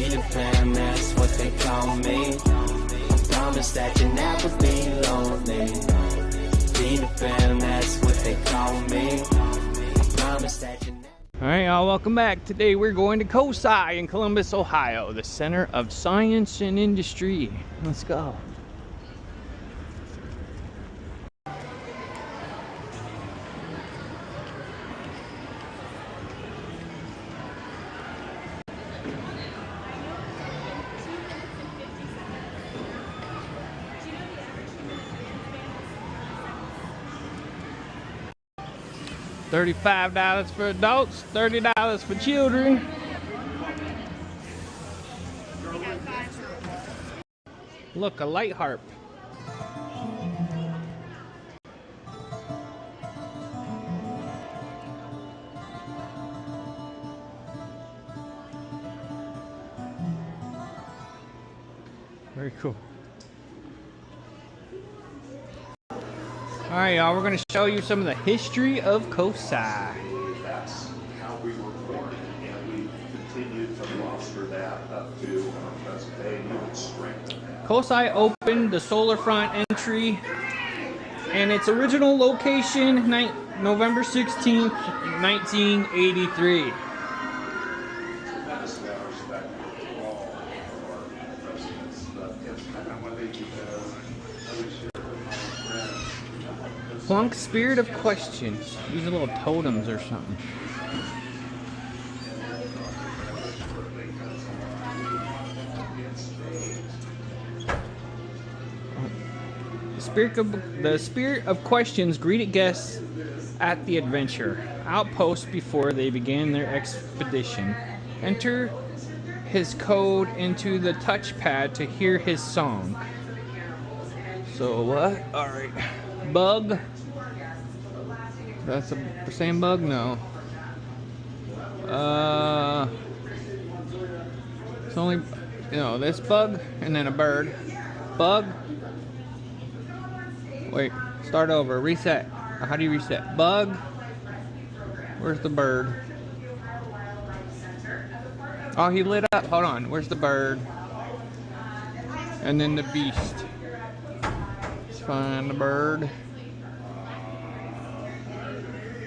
Peter Pan, that's what they call me. I promise that you'll never be lonely. Peter Pan, that's what they call me. I promise that you never. Alright, y'all, welcome back. Today we're going to COSI in Columbus, Ohio, the center of science and industry. Let's go. $35 for adults, $30 for children. Look, a light harp. Very cool. Alright, y'all, we're going to show you some of the history of COSI. That's how we were born, and we continue to foster that up to our present day, and even strengthen that. COSI opened the solar front entry, and its original location, November 16th, 1983. Tremendously out of respect for all of our presidents, but it's kind of what they do. I would share with my friends. Plunk Spirit of Questions. These are little totems or something. The Spirit of Questions greeted guests at the adventure outpost before they began their expedition. Enter his code into the touchpad to hear his song. So what? Alright. Bug. That's the same bug? No. It's only, you know, this bug and then a bird. Bug. Wait, start over. Reset. How do you reset? Bug. Where's the bird? Oh, he lit up. Hold on. Where's the bird? And then the beast. Let's find the bird.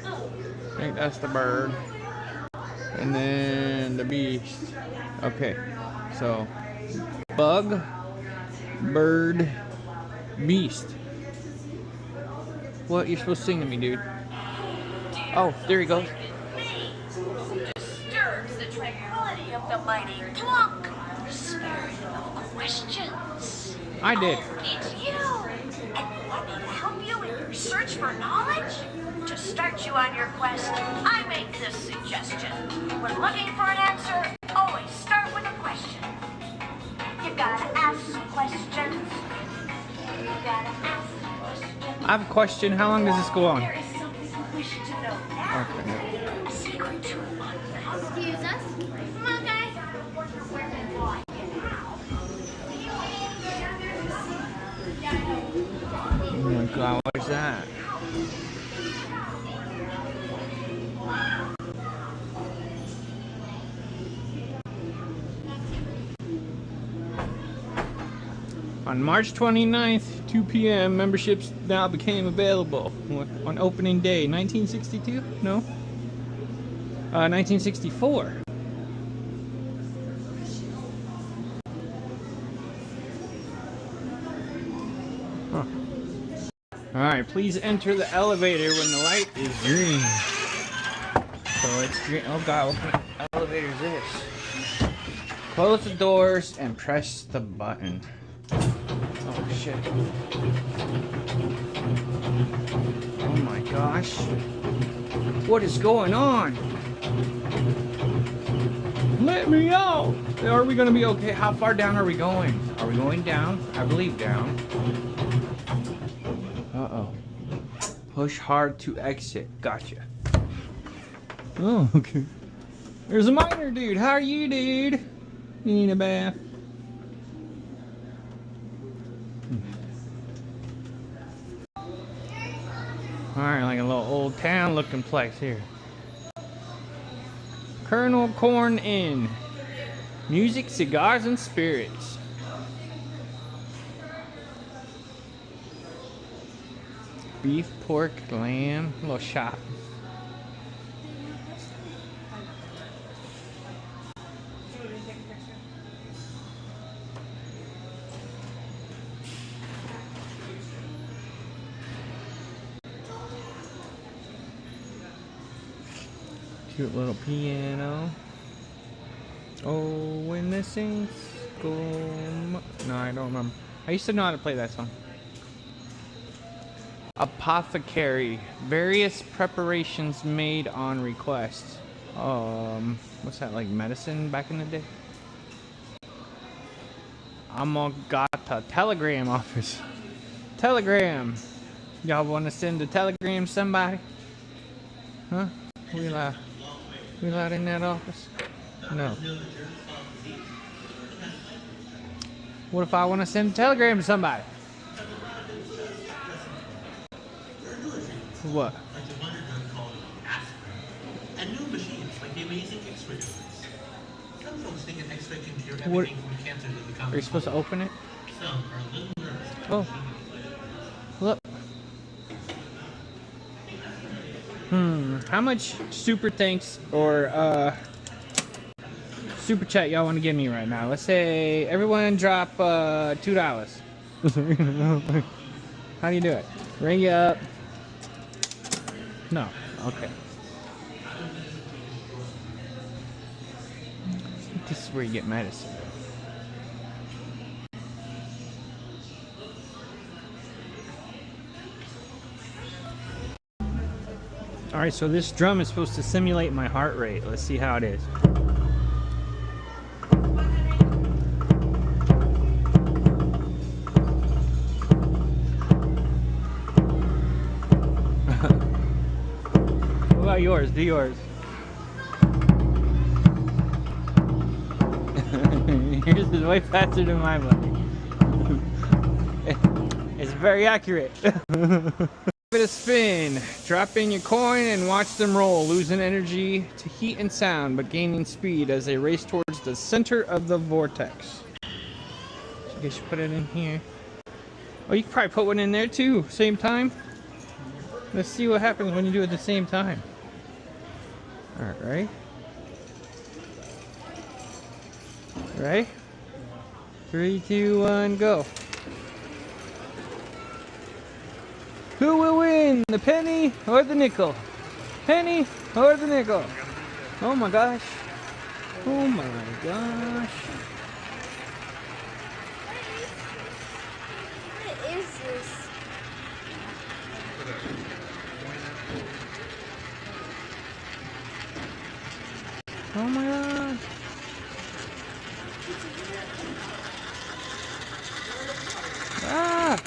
I think that's the bird. And then the beast. Okay. So, bug, bird, beast. What? You're supposed to sing to me, dude. Oh, there he goes. Disturbs the tranquility of the mighty Plunk. Spirit of Questions. I did. It's you. And want me to help you in your search for knowledge? To start you on your quest, I make this suggestion. When looking for an answer, always start with a question. You gotta ask questions. You gotta ask questions. I have a question. How long does this go on? There is something you wish to know now. Okay. Secret to unfold. Excuse us? Come on, guys. Oh my god, what is that? On March 29th, 2 p.m., memberships now became available on opening day. 1962? No. 1964. Huh. Alright, please enter the elevator when the light is green. So it's green. Oh god, what kind of elevator is this? Close the doors and press the button. Oh shit. Oh my gosh. What is going on? Let me out! Are we gonna be okay? How far down are we going? Are we going down? I believe down. Uh-oh. Push hard to exit. Gotcha. Oh, okay. There's a miner dude. How are you, dude? You need a bath? Alright, like a little old town looking place here. Colonel Corn Inn. Music, cigars, and spirits. Beef, pork, lamb, little shop. Cute little piano. Oh, when the saints go. No, I don't remember. I used to know how to play that song. Apothecary. Various preparations made on request. What's that, like medicine back in the day? Amagata. Telegram office. Telegram. Y'all want to send a telegram to somebody? Huh? We allowed in that office? No. What if I want to send a telegram to somebody? What? And new machines like the amazing X-ray units. Some folks think an X-ray can cure What? everything from cancer to the common Are you supposed to open it? Some are a little nervous. Oh. Look. How much super thanks or super chat y'all want to give me right now? Let's say everyone drop $2. How do you do it? Ring you up. No. Okay. This is where you get medicine. Alright, so this drum is supposed to simulate my heart rate. Let's see how it is. What about yours? Do yours. Yours is way faster than mine, buddy. It's very accurate. Give it a spin. Drop in your coin and watch them roll, losing energy to heat and sound, but gaining speed as they race towards the center of the vortex. So I guess you put it in here. Oh, you could probably put one in there too, same time. Let's see what happens when you do it at the same time. Alright. Right? 3, 2, 1, go. Who will win, the penny or the nickel? Penny or the nickel? Oh my gosh. Oh my gosh. What is this? Oh my gosh. Ah!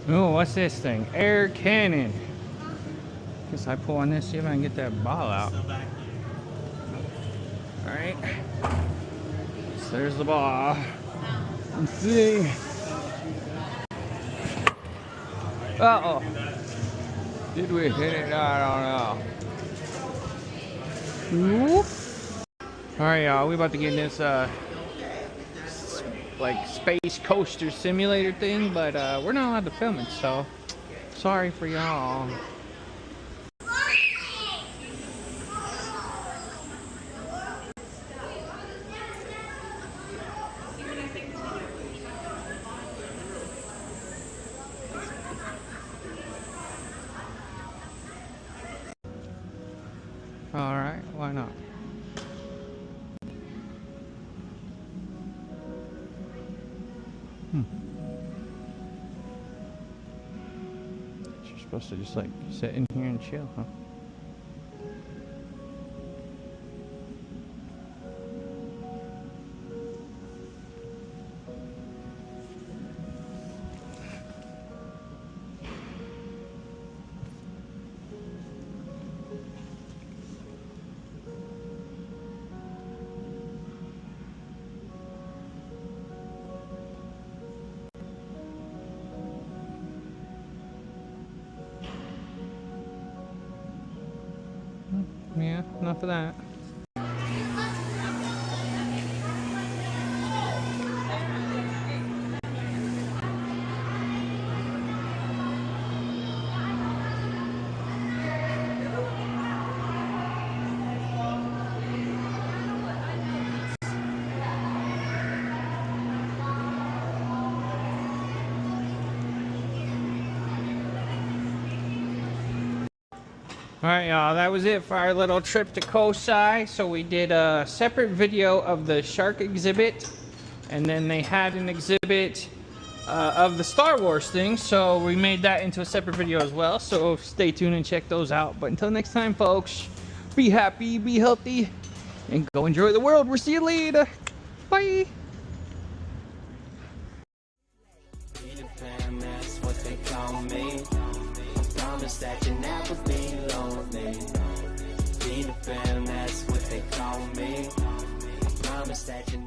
Oh, what's this thing? Air cannon. Guess I pull on this, see if I can get that ball out. Alright. So there's the ball. Let's see. Uh-oh. Did we hit it? I don't know. Alright, y'all. We about to get in this like space coaster simulator thing, but we're not allowed to film it, so sorry for y'all. All right, why not? You're supposed to just like sit in here and chill, huh? Yeah, enough of that. Alright, y'all, that was it for our little trip to COSI. So we did a separate video of the shark exhibit, and then they had an exhibit of the Star Wars thing, so we made that into a separate video as well. So stay tuned and check those out. But until next time, folks, be happy, be healthy, and go enjoy the world. We'll see you later. Bye. Peter Pan, that's what they call me. I promise that you'll never be lonely. Peter Pan, that's what they call me. I promise that you